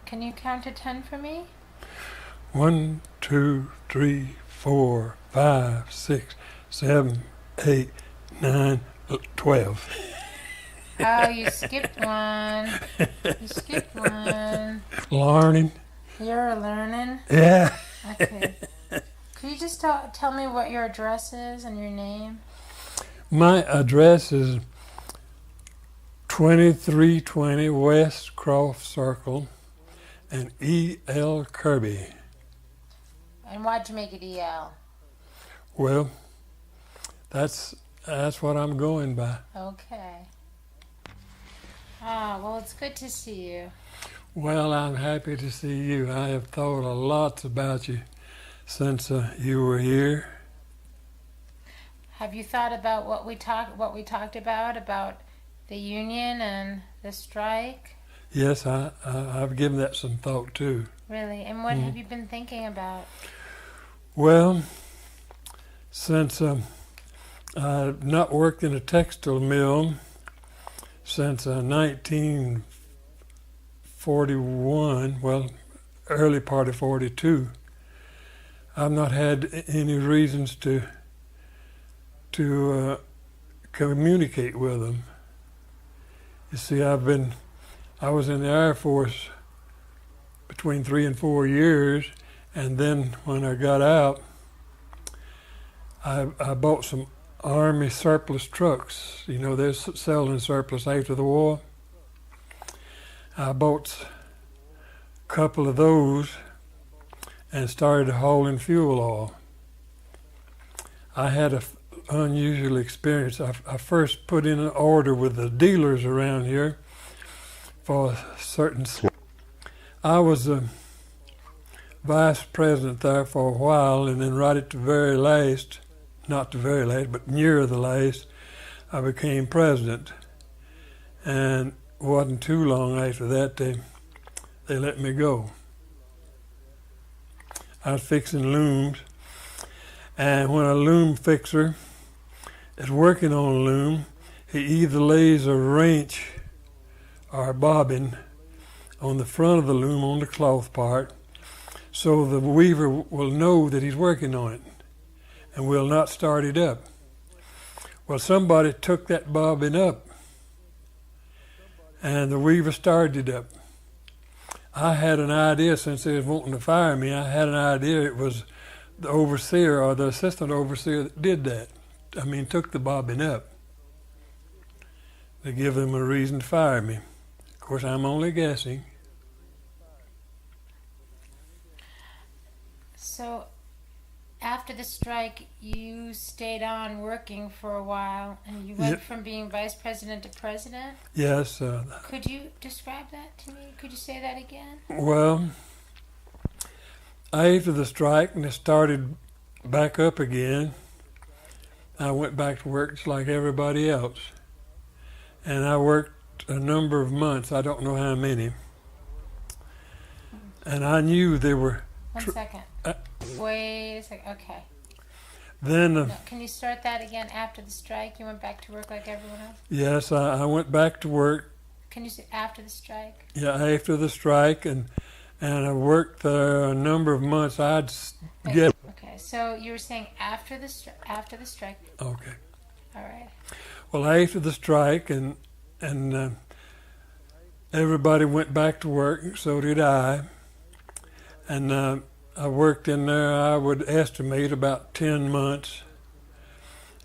Can you count to 10 for me? 1, 2, 3, 4, 5, 6, 7, 8, 9, 12. Oh, you skipped one. You skipped one. Learning. You're learning? Yeah. Okay. Could you just tell me what your address is and your name? My address is 2320 West Croft Circle and E.L. Kirby. And why'd you make it EL? Well, that's what I'm going by. Okay. Ah, well, it's good to see you. Well, I'm happy to see you. I have thought a lot about you since you were here. Have you thought about what we talked about the union and the strike? Yes, I've given that some thought too. Really? And what have you been thinking about? Well, since I've not worked in a textile mill since 1941, well, early part of 42, I've not had any reasons to communicate with them. You see, I was in the Air Force between 3 and 4 years, and then when I got out, I bought some Army surplus trucks. You know, they're selling surplus after the war. I bought a couple of those and started hauling fuel oil. I had an unusual experience. I first put in an order with the dealers around here for certain. I was a vice president there for a while, and then right at the very last, not the very last, but near the last, I became president. And it wasn't too long after that they let me go. I was fixing looms, and when a loom fixer is working on a loom, he either lays a wrench or a bobbin on the front of the loom on the cloth part, so the weaver will know that he's working on it and will not start it up. Well, somebody took that bobbin up and the weaver started it up. I had an idea, since they was wanting to fire me, I had an idea it was the overseer or the assistant overseer that did that. I mean, took the bobbin up to give them a reason to fire me. Of course, I'm only guessing. So, after the strike, you stayed on working for a while, and you went from being vice president to president? Yes. Could you describe that to me? Could you say that again? Well, after the strike, and it started back up again, I went back to work just like everybody else. And I worked a number of months, I don't know how many. And I knew they were... One second. Wait a second. Okay. Then... No, can you start that again? After the strike, you went back to work like everyone else? Yes, I went back to work. Can you say after the strike? Yeah, after the strike, and I worked there a number of months. Okay, so you were saying after the strike. Okay. All right. Well, after the strike, and everybody went back to work, so did I. And I worked in there, I would estimate, about 10 months.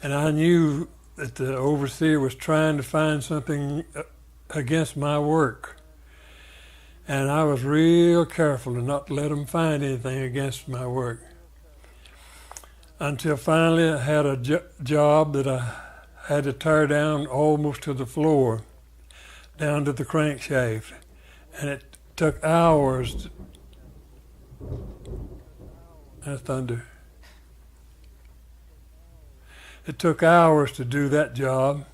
And I knew that the overseer was trying to find something against my work. And I was real careful to not let him find anything against my work. Until finally I had a job that I had to tear down almost to the floor, down to the crankshaft. And it took hours. That's thunder. It took hours to do that job,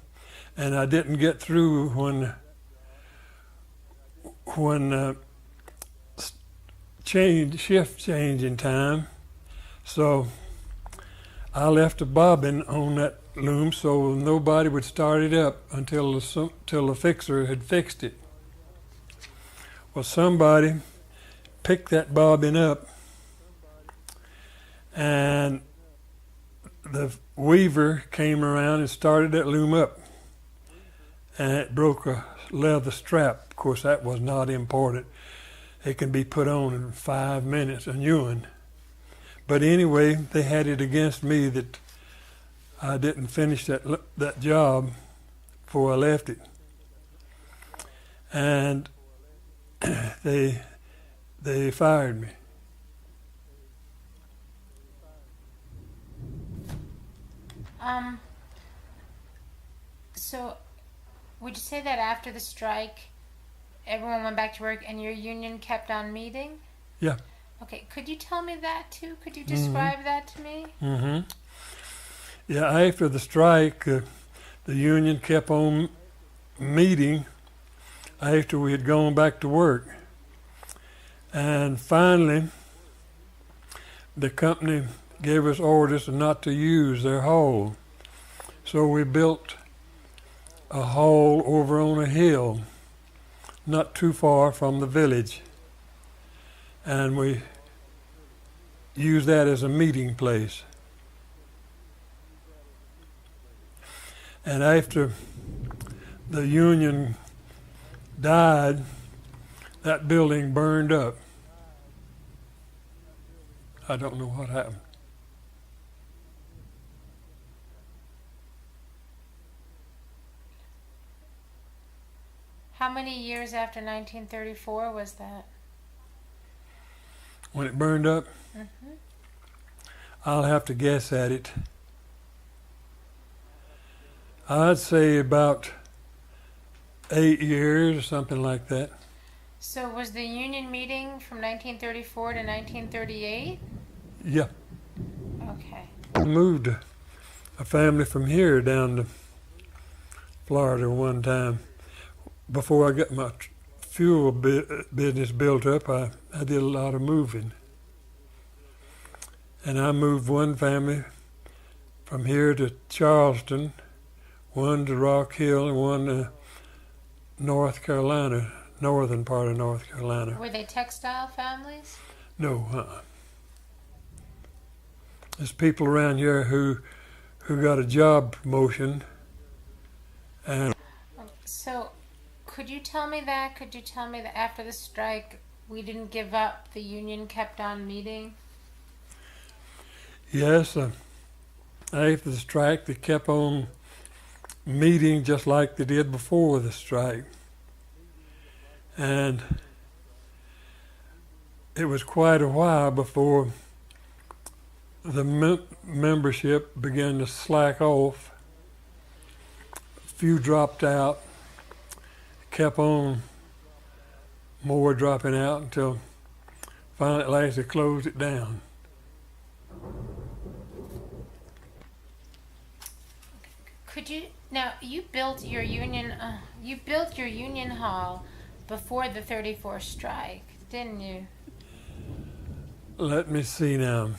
and I didn't get through when shift change in time. So I left a bobbin on that loom so nobody would start it up until the fixer had fixed it. Well, somebody picked that bobbin up, and the weaver came around and started that loom up, and it broke a leather strap. Of course, that was not important. It can be put on in 5 minutes, a new one. But anyway, they had it against me that I didn't finish that job before I left it, and they fired me. So would you say that after the strike, everyone went back to work and your union kept on meeting? Yeah. Okay, could you tell me that too? Could you describe that to me? Mm-hmm. Yeah, after the strike, the union kept on meeting after we had gone back to work. And finally, the company gave us orders not to use their hall. So we built a hall over on a hill, not too far from the village. And we used that as a meeting place. And after the union died, that building burned up. I don't know what happened. How many years after 1934 was that? When it burned up? Mm-hmm. I'll have to guess at it. I'd say about 8 years or something like that. So was the union meeting from 1934 to 1938? Yeah. Okay. I moved a family from here down to Florida one time. Before I got my fuel business built up, I did a lot of moving. And I moved one family from here to Charleston, one to Rock Hill, and one to North Carolina, northern part of North Carolina. Were they textile families? No, There's people around here who got a job promotion. And so could you tell me that? Could you tell me that after the strike, we didn't give up, the union kept on meeting? yes, after the strike, they kept on meeting just like they did before the strike. And it was quite a while before the membership began to slack off. A few dropped out, kept on more dropping out until finally at last they closed it down. Could you now? You built your union hall before the 34 strike, didn't you? Let me see now.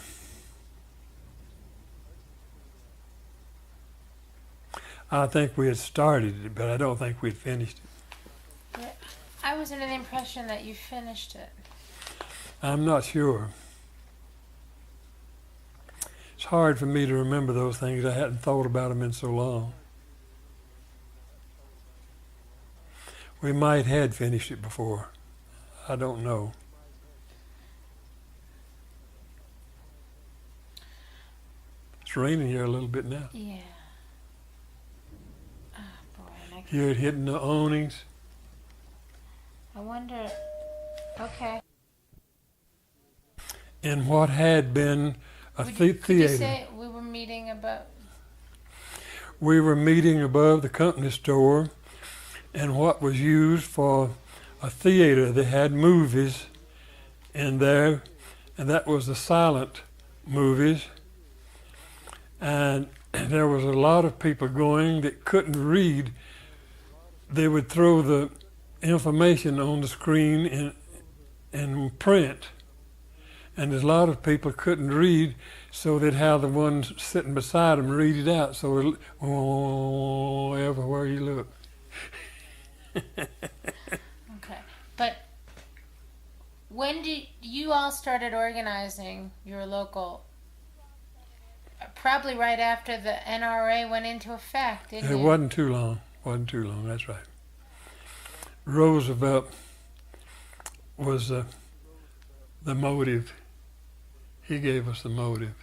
I think we had started it, but I don't think we'd finished it. Yeah, I was under the impression that you finished it. I'm not sure. It's hard for me to remember those things. I hadn't thought about them in so long. We might had finished it before. I don't know. It's raining here a little bit now. Yeah. Oh boy. Here it hitting the awnings. I wonder. Okay. In what had been a Could theater. you say we were meeting about? We were meeting above the company store in what was used for a theater. They had movies in there, and that was the silent movies. And there was a lot of people going that couldn't read. They would throw the information on the screen in print. And there's a lot of people couldn't read, so they'd have the ones sitting beside them read it out. So everywhere you look. Okay, but When did you all started organizing your local? Probably right after the NRA went into effect, didn't It you? wasn't too long. Wasn't too long. That's right. Roosevelt was the motive. He gave us the motive.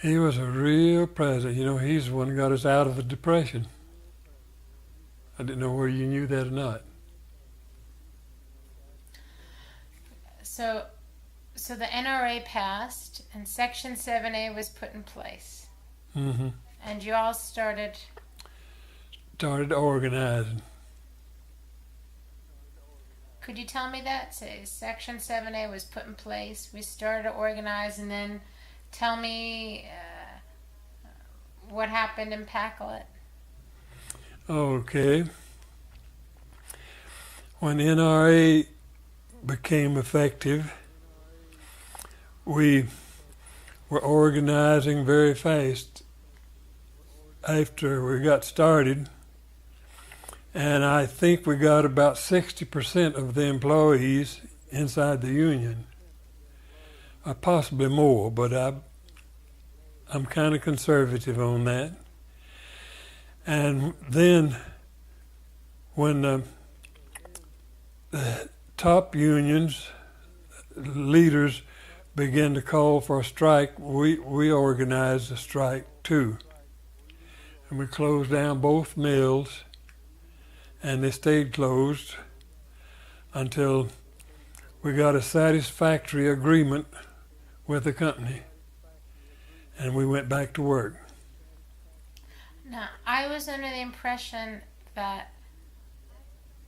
He was a real president. You know, he's the one who got us out of the Depression. I didn't know whether you knew that or not. So the NRA passed and Section 7A was put in place. Mm-hmm. And you all started Organizing. Could you tell me that? Say Section 7A was put in place. We started to organize, and then tell me what happened in Pacolet. Okay. When NRA became effective, we were organizing very fast after we got started. And I think we got about 60% of the employees inside the union, or possibly more, but I'm kind of conservative on that. And then when the top unions, leaders began to call for a strike, we organized a strike too. And we closed down both mills, and they stayed closed until we got a satisfactory agreement with the company, and we went back to work. Now, I was under the impression that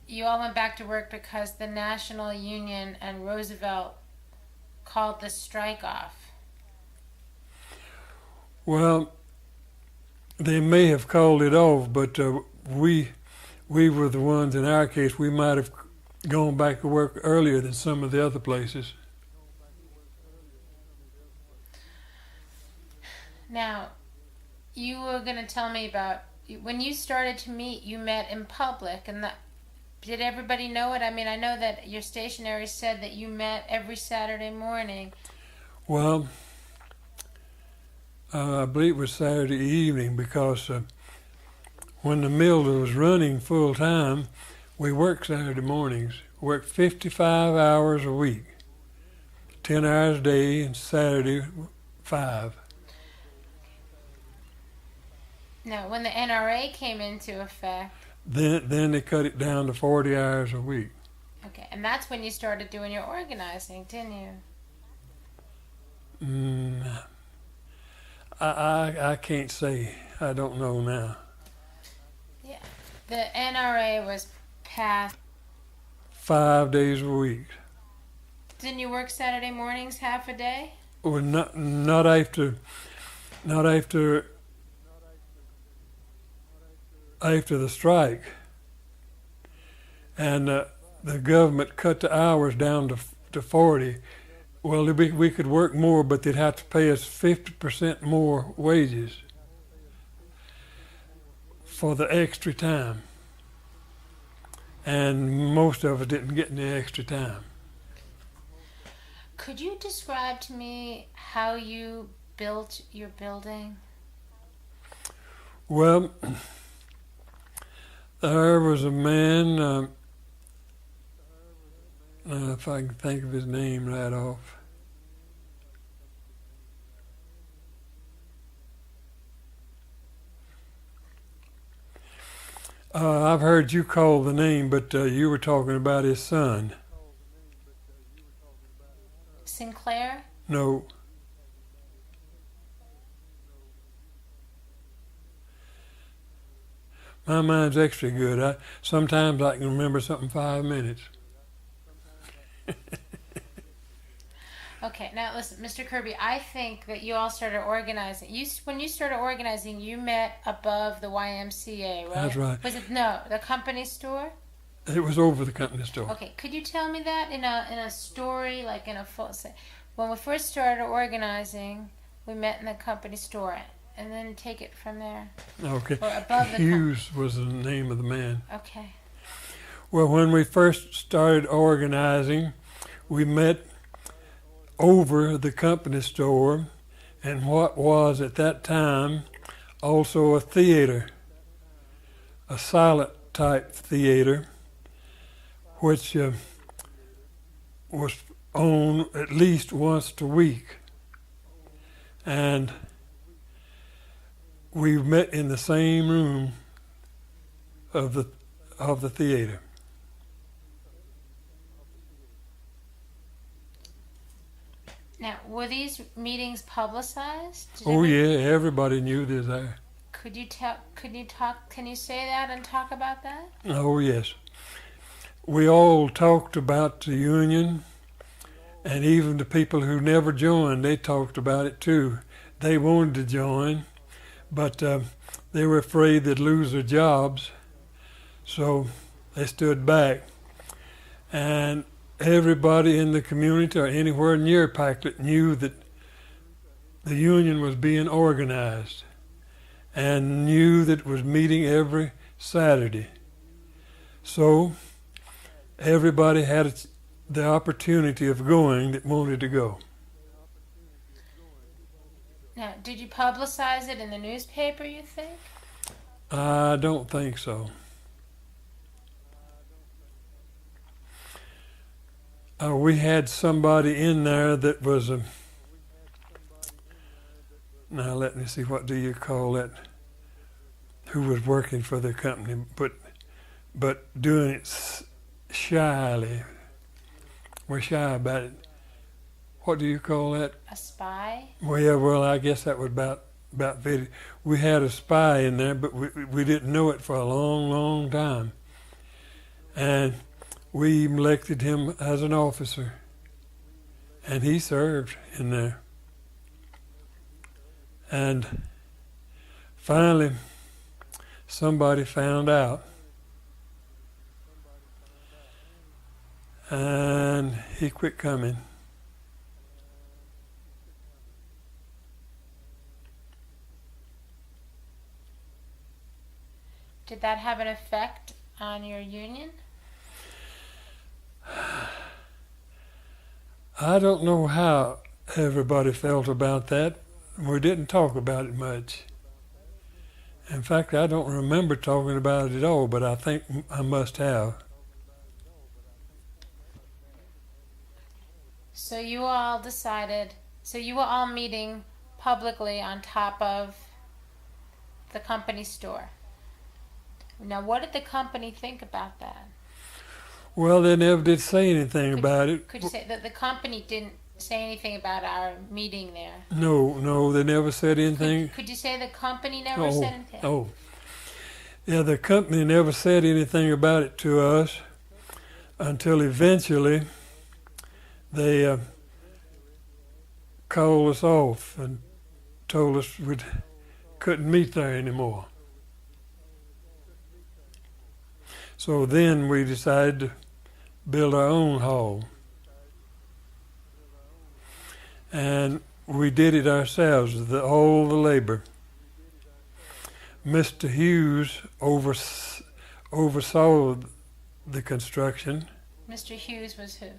you all went back to work because the National Union and Roosevelt called the strike off. Well, they may have called it off, but we were the ones, in our case, we might have gone back to work earlier than some of the other places. Now, you were going to tell me about when you started to meet, you met in public, and did everybody know it? I mean, I know that your stationery said that you met every Saturday morning. Well, I believe it was Saturday evening, because when the mill was running full time, we worked Saturday mornings. We worked 55 hours a week, 10 hours a day, and Saturday 5. Now, when the NRA came into effect, Then they cut it down to 40 hours a week. okay, and that's when you started doing your organizing, didn't you? I can't say. I don't know now. Yeah. The NRA was passed. 5 days a week. Didn't you work Saturday mornings half a day? Well, not after the strike, and the government cut the hours down to 40. Well, we could work more, but they'd have to pay us 50% more wages for the extra time, and most of us didn't get any extra time. Could you describe to me how you built your building? Well, there was a man, if I can think of his name right off. I've heard you call the name, but you were talking about his son. Sinclair? No. My mind's extra good. Sometimes I can remember something 5 minutes. Okay, now listen, Mr. Kirby, I think that you all started organizing. When you started organizing, you met above the YMCA, right? That's right. Was it, no, the company store? It was over the company store. Okay, could you tell me that in a story, like in a full, say, when we first started organizing, we met in the company store. and then take it from there. Okay. Or above the Hughes was the name of the man. Okay. Well, when we first started organizing, we met over the company store and what was at that time also a theater, a silent type theater, which was on at least once a week. And we met in the same room of the theater. Now, were these meetings publicized? Oh yeah, everybody knew this there. Could you talk? Can you say that and talk about that? Oh yes. We all talked about the union, and even the people who never joined, they talked about it too. They wanted to join, but they were afraid they'd lose their jobs, so they stood back. And everybody in the community or anywhere near Packlet knew that the union was being organized and knew that it was meeting every Saturday. So everybody had the opportunity of going that wanted to go. Now, did you publicize it in the newspaper, you think? I don't think so. We had somebody in there that was a, now let me see, what do you call that, who was working for the company, but doing it shyly. We're shy about it. What do you call that? A spy? Well, yeah, well, I guess that was about video. We had a spy in there, but we didn't know it for a long, long time. And we elected him as an officer, and he served in there. And finally, somebody found out, and he quit coming. Did that have an effect on your union? I don't know how everybody felt about that. We didn't talk about it much. In fact, I don't remember talking about it at all, but I think I must have. So you all decided, so you were all meeting publicly on top of the company store. Now, what did the company think about that? Well, they never did say anything about it. Could you say that the company didn't say anything about our meeting there? No, they never said anything. Could you say the company never said anything? Oh, yeah, the company never said anything about it to us until eventually they called us off and told us we couldn't meet there anymore. So then we decided to build our own hall. And we did it ourselves, all the labor. Mr. Hughes oversaw the construction. Mr. Hughes was who?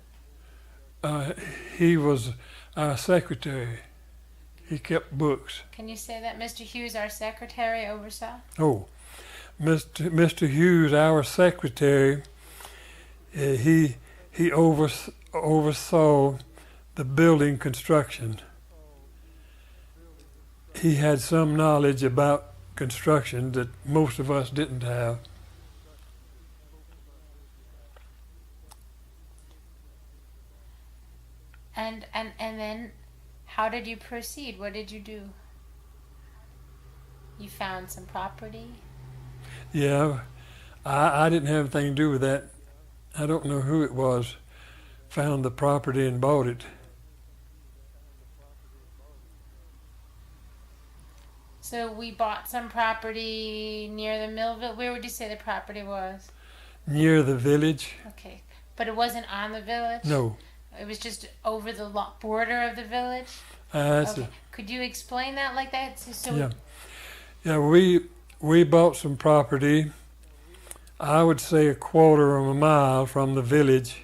He was our secretary. He kept books. Can you say that Mr. Hughes, our secretary, oversaw? Oh, Mr. Hughes, our secretary, he oversaw the building construction. He had some knowledge about construction that most of us didn't have. And then how did you proceed? What did you do? You found some property? Yeah, I didn't have anything to do with that. I don't know who it was found the property and bought it. So we bought some property near the Millville. Where would you say the property was? Near the village. Okay, but it wasn't on the village? No. It was just over the border of the village? Okay. Could you explain that like that? So Yeah. Yeah, we bought some property, I would say a quarter of a mile from the village,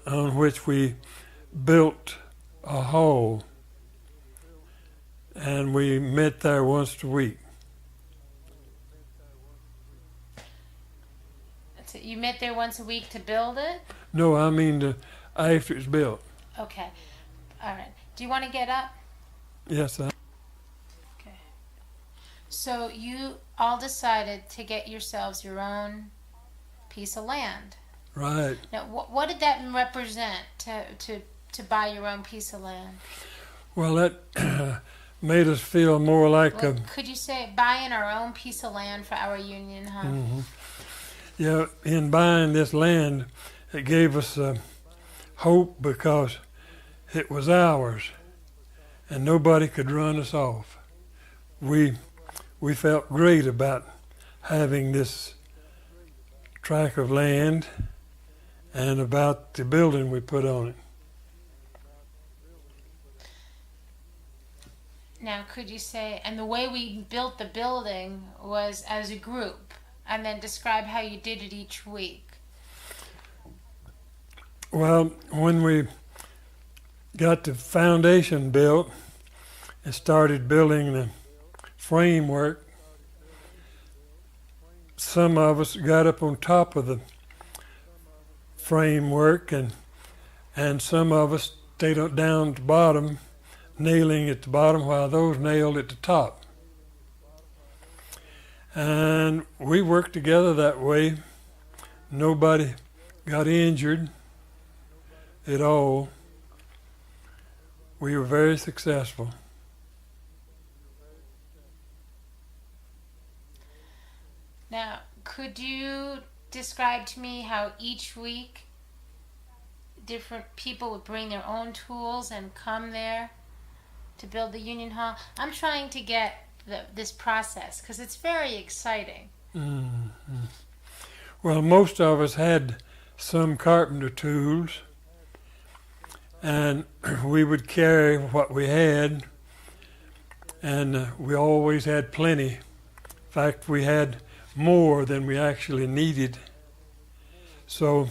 on which we built a hall, and we met there once a week. So you met there once a week to build it? No, I mean after it's built. Okay. All right. Do you want to get up? Yes, Okay. So you all decided to get yourselves your own piece of land. right. Now, what did that represent to buy your own piece of land? Well, that made us feel more like Well, could you say buying our own piece of land for our union, huh? yeah, in buying this land, it gave us hope because it was ours and nobody could run us off. We felt great about having this tract of land and about the building we put on it. Now, could you say, and the way we built the building was as a group, and then describe how you did it each week? Well, when we got the foundation built and started building the framework, some of us got up on top of the framework and some of us stayed down at the bottom, nailing at the bottom while those nailed at the top. And we worked together that way. Nobody got injured at all. We were very successful. Now, could you describe to me how each week different people would bring their own tools and come there to build the Union Hall? I'm trying to get this process because it's very exciting. Mm-hmm. Well, most of us had some carpenter tools, and we would carry what we had, and we always had plenty. In fact, we had more than we actually needed. So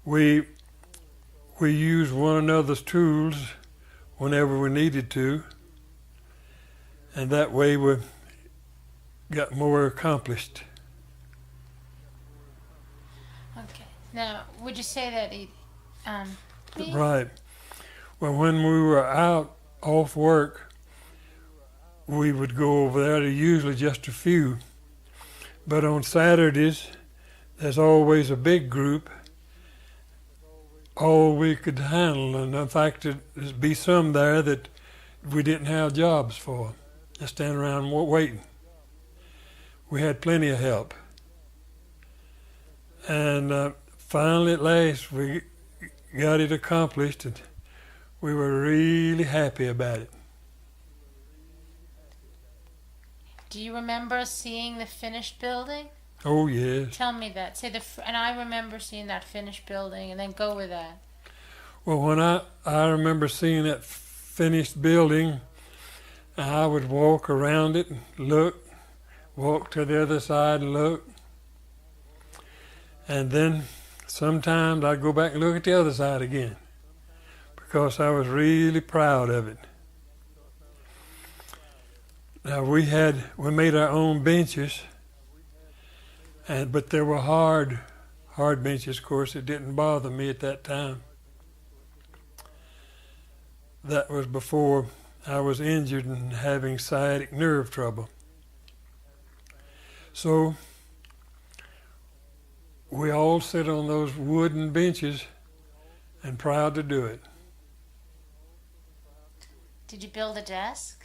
we used one another's tools whenever we needed to, and that way we got more accomplished. Okay. Now, would you say that Right. Well, when we were out off work, we would go over there to usually just a few. But on Saturdays, there's always a big group, all we could handle. And in fact, there'd be some there that we didn't have jobs for, just stand around waiting. We had plenty of help. And finally, at last, we got it accomplished, and we were really happy about it. Do you remember seeing the finished building? Oh, yes. Tell me that. Say and I remember seeing that finished building, and then go with that. Well, when I remember seeing that finished building, I would walk around it and look, walk to the other side and look, and then sometimes I'd go back and look at the other side again because I was really proud of it. Now we made our own benches, but there were hard benches. Of course, it didn't bother me at that time. That was before I was injured and having sciatic nerve trouble. So we all sit on those wooden benches and proud to do it. Did you build a desk?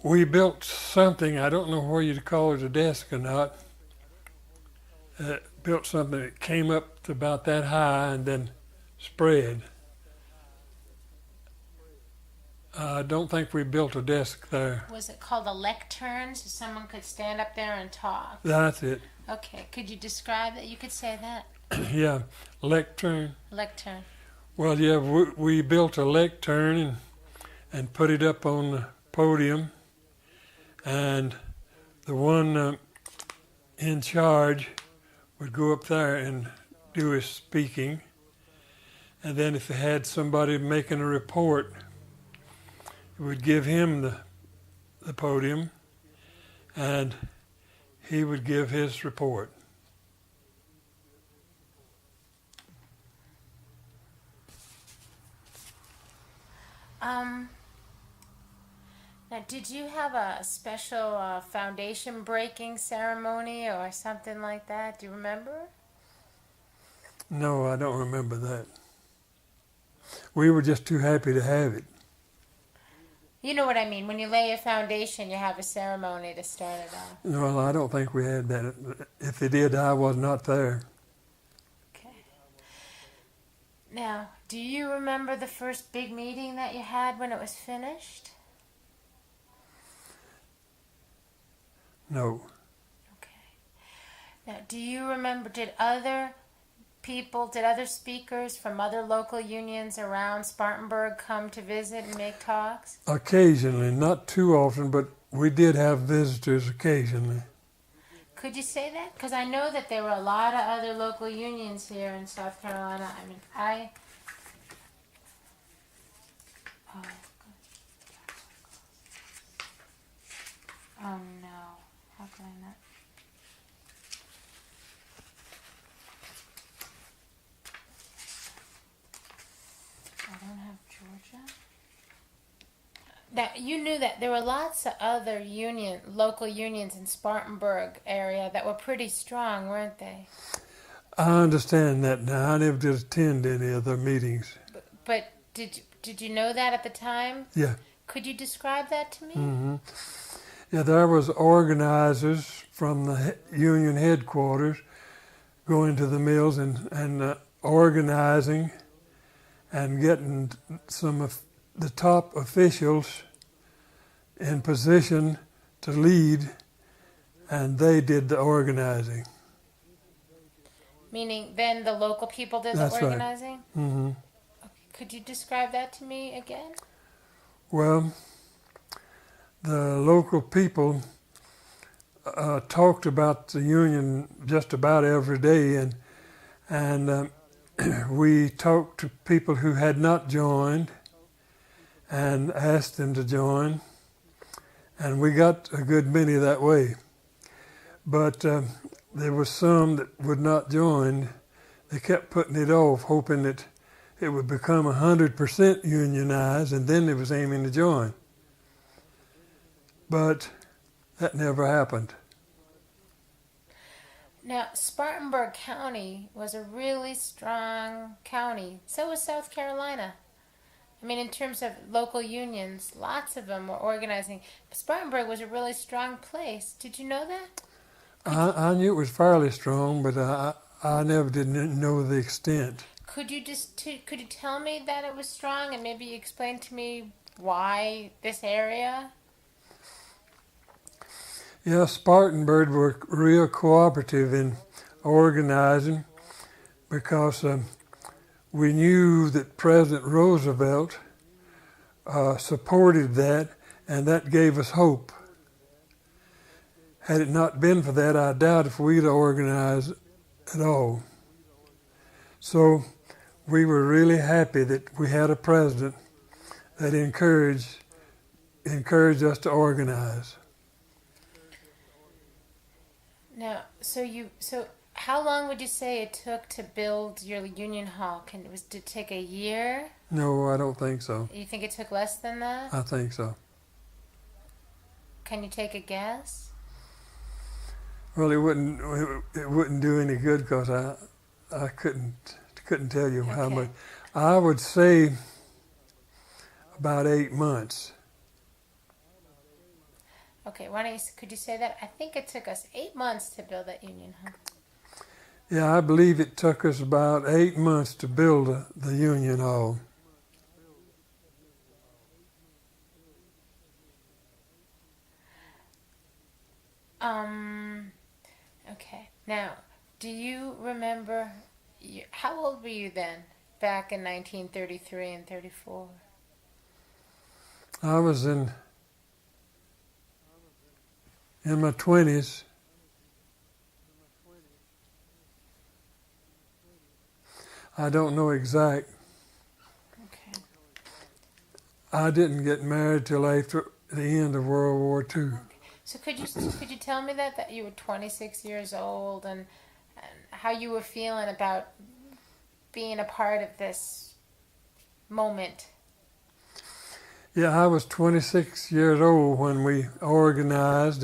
We built something, I don't know whether you'd call it a desk or not. Built something that came up to about that high and then spread. I don't think we built a desk there. Was it called a lectern, so someone could stand up there and talk? That's it. Okay, could you describe that? You could say that. Yeah, lectern. Lectern. Well, yeah, we built a lectern and put it up on the podium, and the one in charge would go up there and do his speaking. And then if they had somebody making a report, it would give him the podium, and he would give his report. Now, did you have a special foundation breaking ceremony or something like that? Do you remember? No, I don't remember that. We were just too happy to have it. You know what I mean. When you lay a foundation, you have a ceremony to start it off. Well, I don't think we had that. If they did, I was not there. Okay. Now, do you remember the first big meeting that you had when it was finished? No. Okay. Now, do you remember, did other speakers from other local unions around Spartanburg come to visit and make talks? Occasionally, not too often, but we did have visitors occasionally. Could you say that? Because I know that there were a lot of other local unions here in South Carolina. I mean, oh no. How can I not? I don't have Georgia. That you knew that there were lots of other local unions in Spartanburg area that were pretty strong, weren't they? I understand that now. I never did attend any of their meetings. But did you know that at the time? Yeah. Could you describe that to me? Mm-hmm. Yeah, there was organizers from the union headquarters going to the mills and organizing and getting some of the top officials in position to lead, and they did the organizing. Meaning then the local people did That's the organizing? Right. Mm-hmm. Okay. Could you describe that to me again? Well, the local people talked about the union just about every day, and we talked to people who had not joined and asked them to join, and we got a good many that way. But there were some that would not join. They kept putting it off, hoping that it would become 100% unionized, and then they was aiming to join. But that never happened. Now, Spartanburg County was a really strong county. So was South Carolina. I mean, in terms of local unions, lots of them were organizing. Spartanburg was a really strong place. Did you know that? I knew it was fairly strong, but I never did know the extent. Could you tell me that it was strong, and maybe explain to me why this area? Yeah, Spartanburg were real cooperative in organizing because we knew that President Roosevelt supported that, and that gave us hope. Had it not been for that, I doubt if we'd organized at all. So we were really happy that we had a president that encouraged us to organize. Now, so how long would you say it took to build your union hall? Did it take a year? No, I don't think so. You think it took less than that? I think so. Can you take a guess? Well, it wouldn't do any good because I couldn't tell you how much. I would say about 8 months. Okay, could you say that? I think it took us 8 months to build that union hall. Yeah, I believe it took us about 8 months to build the union hall. Okay. Now, do you remember, how old were you then? back in 1933 and 34? I was in my 20s. I don't know exact. Okay. I didn't get married till after the end of World War II. Okay. So could you tell me that you were 26 years old and how you were feeling about being a part of this moment? Yeah, I was 26 years old when we organized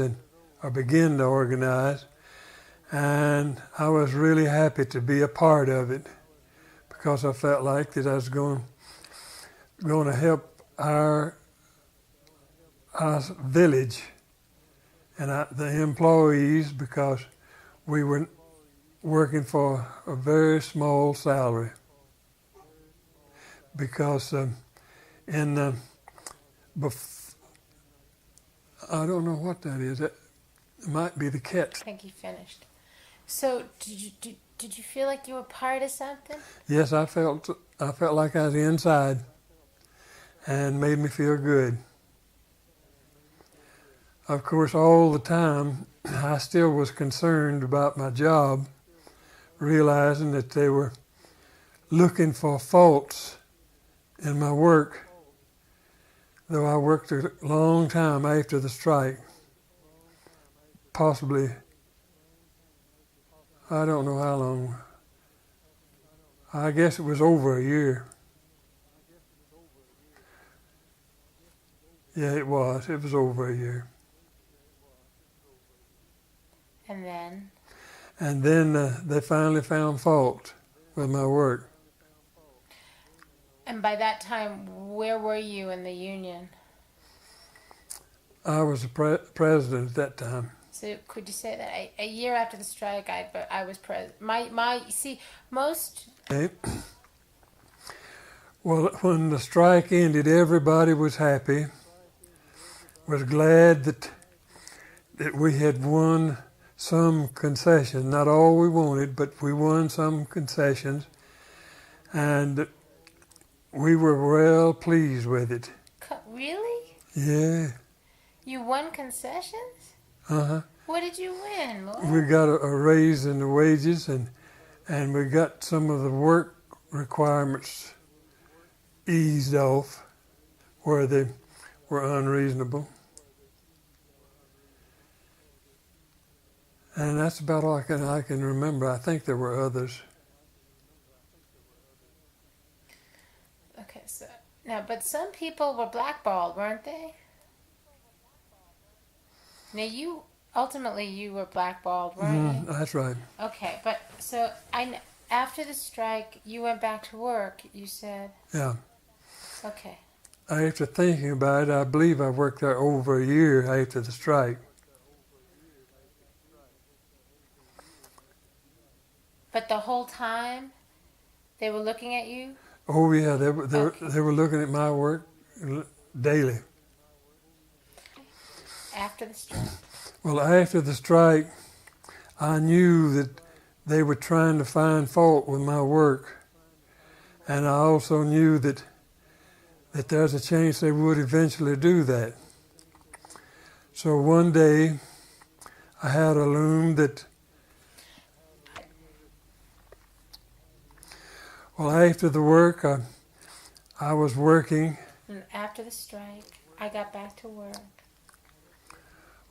or began to organize, and I was really happy to be a part of it because I felt like that I was going to help our village and the employees, because we were working for a very small salary. Because I don't know what that is. It might be the cat. I think he finished. So did you feel like you were part of something? Yes, I felt like I was inside, and made me feel good. Of course, all the time, I still was concerned about my job, realizing that they were looking for faults in my work, though I worked a long time after the strike. Possibly, I don't know how long. I guess it was over a year. Yeah, it was. It was over a year. And then? And then they finally found fault with my work. And by that time, where were you in the union? I was the president at that time. So could you say that a year after the strike, I was president? Most. Okay. Well, when the strike ended, everybody was happy. Was glad that we had won some concessions. Not all we wanted, but we won some concessions, and we were well pleased with it. Really? Yeah. You won concessions? Uh-huh. What did you win, Lloyd? We got a raise in the wages, and we got some of the work requirements eased off where they were unreasonable. And that's about all I can remember. I think there were others. Okay, so now, but some people were blackballed, weren't they? Now ultimately you were blackballed, weren't you? That's right. Okay, but so after the strike, you went back to work. You said. Yeah. Okay. After thinking about it, I believe I worked there over a year after the strike. But the whole time, they were looking at you? Oh yeah, they were looking at my work daily. After the strike? Well, after the strike, I knew that they were trying to find fault with my work, and I also knew that there's a chance they would eventually do that. So one day, I had a loom that. Well, after the work, I was working. And after the strike, I got back to work.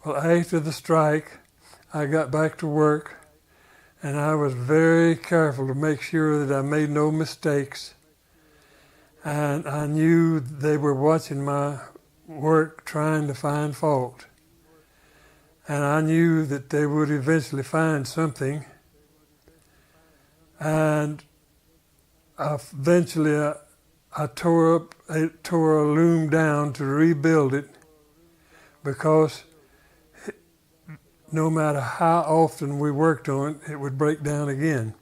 Well, after the strike, I got back to work, and I was very careful to make sure that I made no mistakes. And I knew they were watching my work, trying to find fault. And I knew that they would eventually find something. And eventually, I tore a loom down to rebuild it, because no matter how often we worked on it, it would break down again.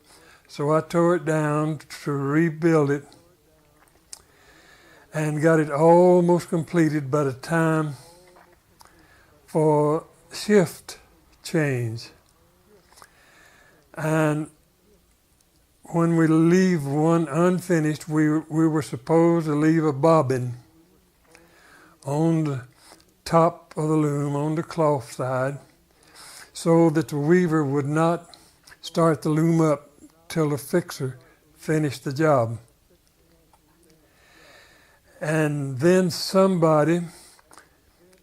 So I tore it down to rebuild it, and got it almost completed by the time for shift change. And when we leave one unfinished, we were supposed to leave a bobbin on the top of the loom, on the cloth side, so that the weaver would not start the loom up till the fixer finished the job. And then somebody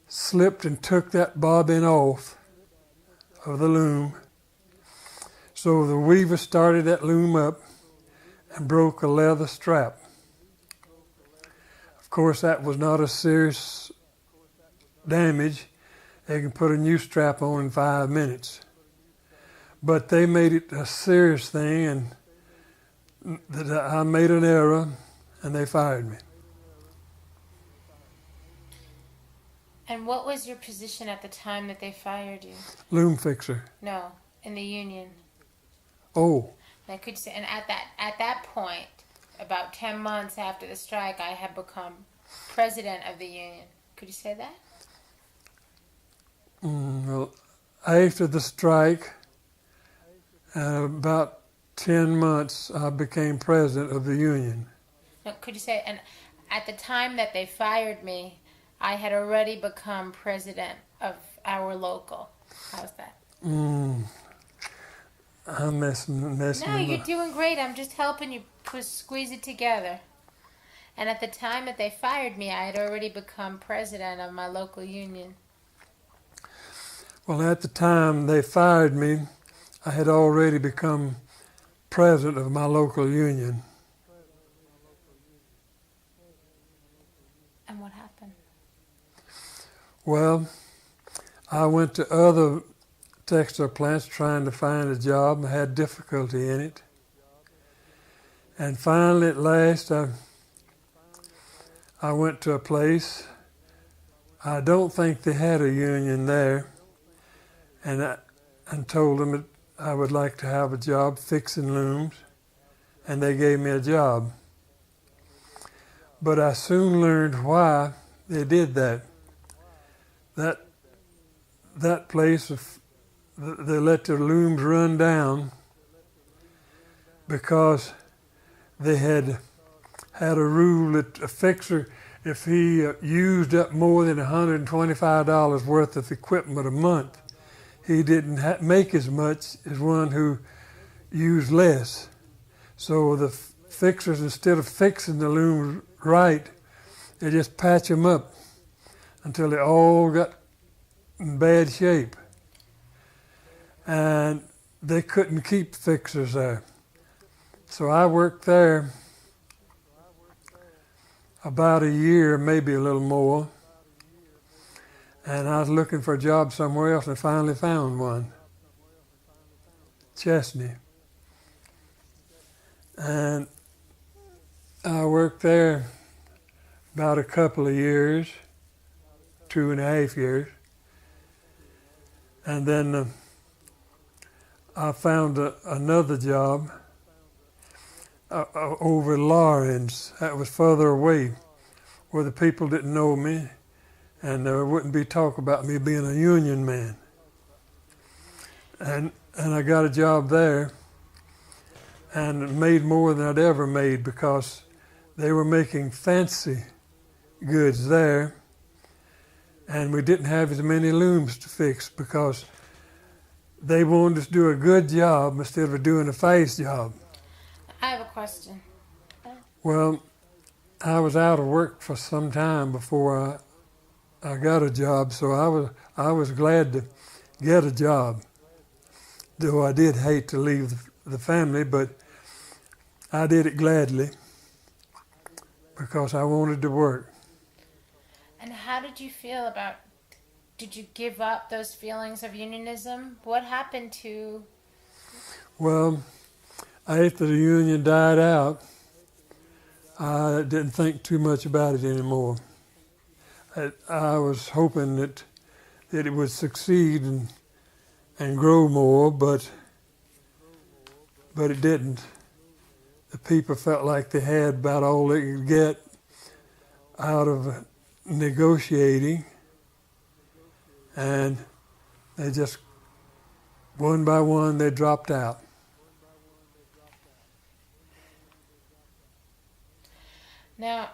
slipped and took that bobbin off of the loom. So the weaver started that loom up and broke a leather strap. Of course, that was not a serious damage. They can put a new strap on in 5 minutes. But they made it a serious thing, and that I made an error, and they fired me. And what was your position at the time that they fired you? Loom fixer. No, in the union. Oh. I could say, and at that point, about 10 months after the strike, I had become president of the union. Could you say that? Well, after the strike, about 10 months, I became president of the union. No, could you say, and at the time that they fired me, I had already become president of our local. How's that? I'm messing No, you're up. doing great. I'm just helping you squeeze it together. And at the time that they fired me, I had already become president of my local union. Well, at the time they fired me, I had already become president of my local union. And what happened? Well, I went to other textile plants trying to find a job. I had difficulty in it. And finally, at last, I went to a place. I don't think they had a union there. And I told them that I would like to have a job fixing looms. And they gave me a job. But I soon learned why they did that. That place, they let their looms run down because they had a rule that a fixer, if he used up more than $125 worth of equipment a month, he didn't make as much as one who used less. So the fixers, instead of fixing the looms right, they just patch them up until they all got in bad shape. And they couldn't keep fixers there. So I worked there about a year, maybe a little more. And I was looking for a job somewhere else and finally found one. Chesney. And I worked there about a couple of years, 2.5 years. And then I found another job over in Lawrence. That was further away, where the people didn't know me, and there wouldn't be talk about me being a union man. And I got a job there, and made more than I'd ever made because they were making fancy goods there, and we didn't have as many looms to fix because they wanted us to do a good job instead of doing a fast job. I have a question. Well, I was out of work for some time before I got a job, so I was glad to get a job, though I did hate to leave the family, but I did it gladly because I wanted to work. And how did you feel about, did you give up those feelings of unionism? What happened to... Well, after the union died out, I didn't think too much about it anymore. I was hoping that it would succeed and grow more, but it didn't. The people felt like they had about all they could get out of negotiating, and they just, one by one, they dropped out. Now,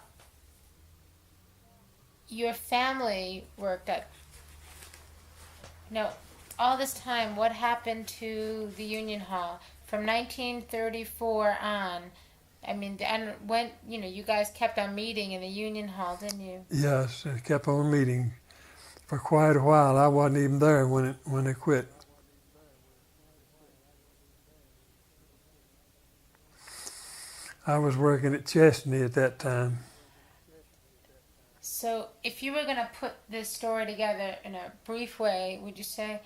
your family worked at. No, all this time, what happened to the Union Hall from 1934 on? I mean, and when you guys kept on meeting in the Union Hall, didn't you? Yes, it kept on meeting for quite a while. I wasn't even there when it quit. I was working at Chesney at that time. So, if you were going to put this story together in a brief way, would you say,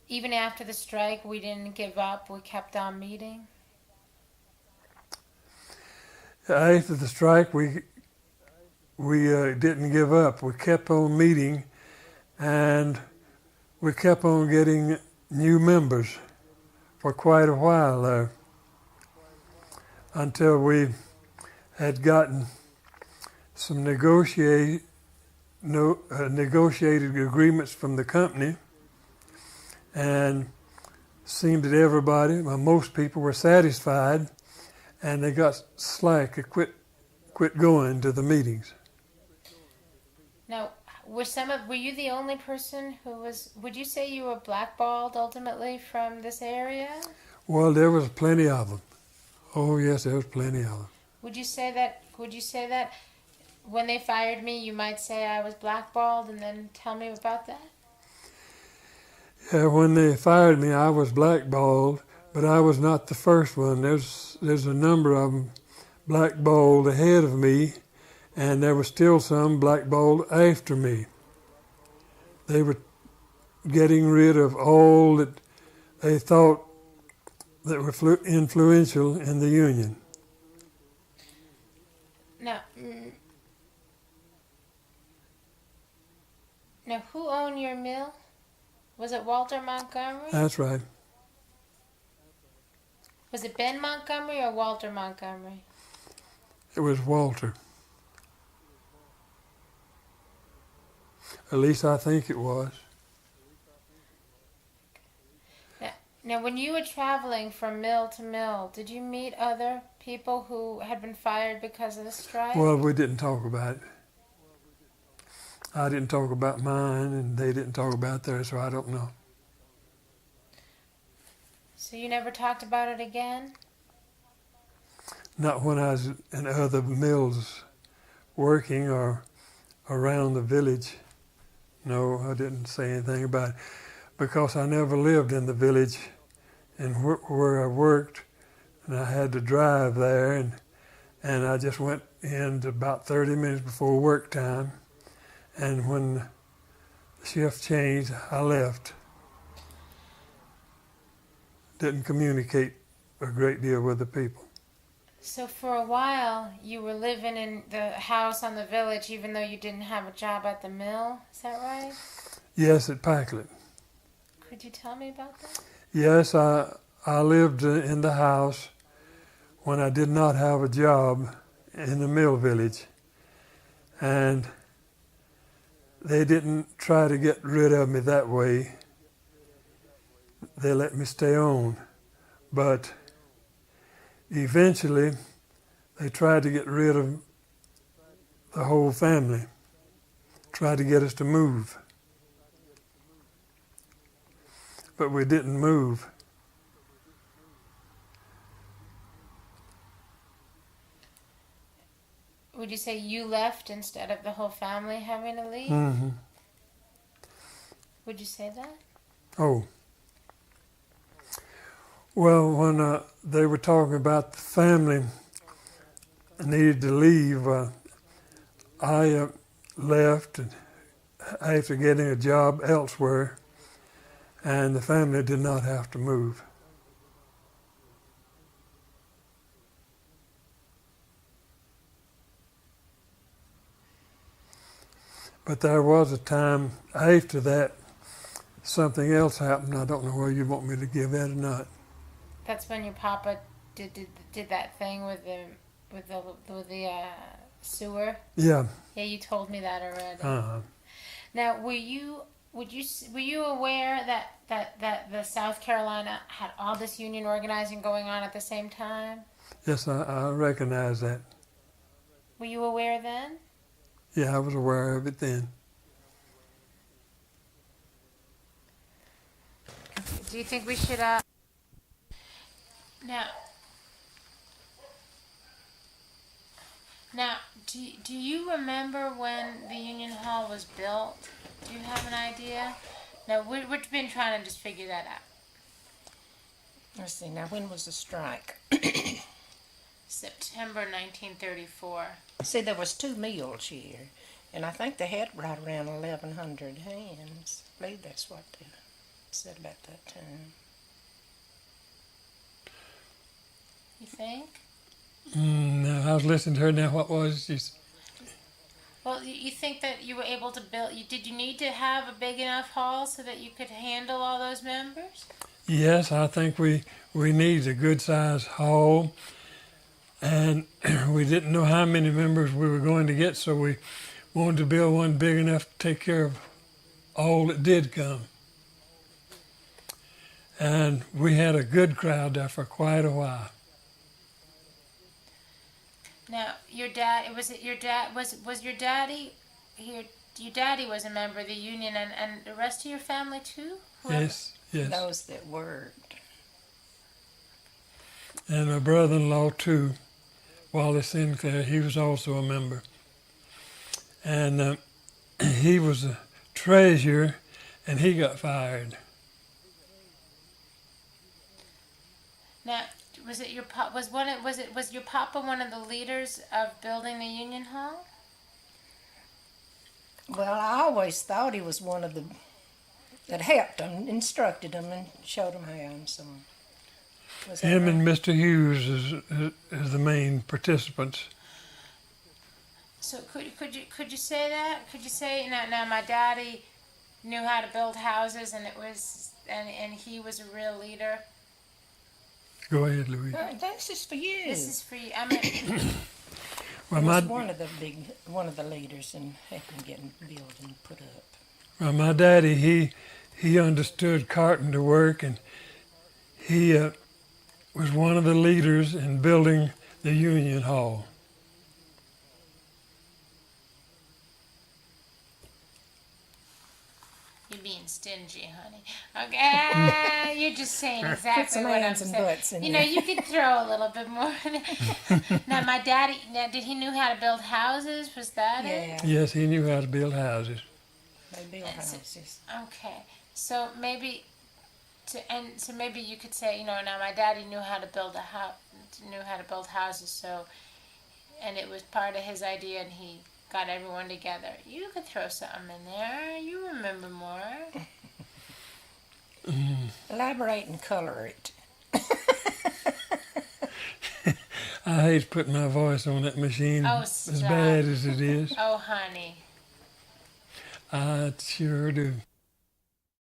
even after the strike, we didn't give up, we kept on meeting? After the strike, we didn't give up. We kept on meeting, and we kept on getting new members for quite a while there, until we had gotten some negotiated agreements from the company, and seemed that everybody, well, most people were satisfied, and they got slack. It quit going to the meetings. Now, were you the only person who was? Would you say you were blackballed ultimately from this area? Well, there was plenty of them. Oh yes, there was plenty of them. Would you say that? When they fired me, you might say I was blackballed, and then tell me about that? Yeah, when they fired me, I was blackballed, but I was not the first one. There's a number of them blackballed ahead of me, and there were still some blackballed after me. They were getting rid of all that they thought that were influential in the Union. Now, who owned your mill? Was it Walter Montgomery? That's right. Was it Ben Montgomery or Walter Montgomery? It was Walter. At least I think it was. Now, when you were traveling from mill to mill, did you meet other people who had been fired because of the strike? Well, we didn't talk about it. I didn't talk about mine, and they didn't talk about theirs, so I don't know. So you never talked about it again? Not when I was in other mills working or around the village. No, I didn't say anything about it, because I never lived in the village and where I worked, and I had to drive there, and I just went in about 30 minutes before work time, and when the shift changed, I left. Didn't communicate a great deal with the people. So for a while, you were living in the house on the village, even though you didn't have a job at the mill. Is that right? Yes, at Packlet. Could you tell me about that? Yes, I lived in the house when I did not have a job in the mill village. And they didn't try to get rid of me that way. They let me stay on. But eventually, they tried to get rid of the whole family, tried to get us to move. But we didn't move. Would you say you left instead of the whole family having to leave? Mm-hmm. Would you say that? Oh. Well, when they were talking about the family needed to leave, I left after getting a job elsewhere, and the family did not have to move. But there was a time after that, something else happened. I don't know whether you want me to give that or not. That's when your papa did that thing with the sewer. Yeah. Yeah, you told me that already. Uh-huh. Now, were you aware that the South Carolina had all this union organizing going on at the same time? Yes, I recognize that. Were you aware then? Yeah, I was aware of it then. Do you think we should, now, now, do you remember when the Union Hall was built? Do you have an idea? No, we've been trying to just figure that out. Let's see, now when was the strike? September 1934. See, there was 2 mills here, and I think they had right around 1,100 hands. I believe that's what they said about that time. You think? No, I was listening to her now. What was she? Well, you think that you were able to build? Did you need to have a big enough hall so that you could handle all those members? Yes, I think we need a good sized hall, and we didn't know how many members we were going to get, so we wanted to build one big enough to take care of all that did come. And we had a good crowd there for quite a while. Now, your dad, was your daddy here? Your daddy was a member of the union, and the rest of your family too? Yes, yes. Those that worked. And my brother-in-law too, Wallace Sinclair, he was also a member. And he was a treasurer, and he got fired. Now, was it your was your papa one of the leaders of building the Union Hall? Well, I always thought he was one of the that helped them, instructed them, and showed them how and so on. Was that Him right? and Mr. Hughes is the main participants. So could you say that? Could you say now my daddy knew how to build houses, and and he was a real leader. Go ahead, Louis. This is for you. This is for you. I mean, Well, He my, was one of the leaders in helping getting the building put up. well, my daddy, he understood carpenter work, and he was one of the leaders in building the Union Hall. you're being stingy, honey. Okay, you're just saying exactly some what I'm ands and saying. buts in You know, there. you could throw a little bit more. Now, my daddy. Now, did he knew how to build houses? Was that it? Yeah, Yes, he knew how to build houses. they built That's it. houses. Okay, so maybe, so maybe you could say, now my daddy knew how to build knew how to build houses, so, and it was part of his idea, and he got everyone together. You could throw something in there. You remember more. Elaborate and color it. I hate putting my voice on that machine Oh, as stop. bad as it is. Oh, honey. I sure do.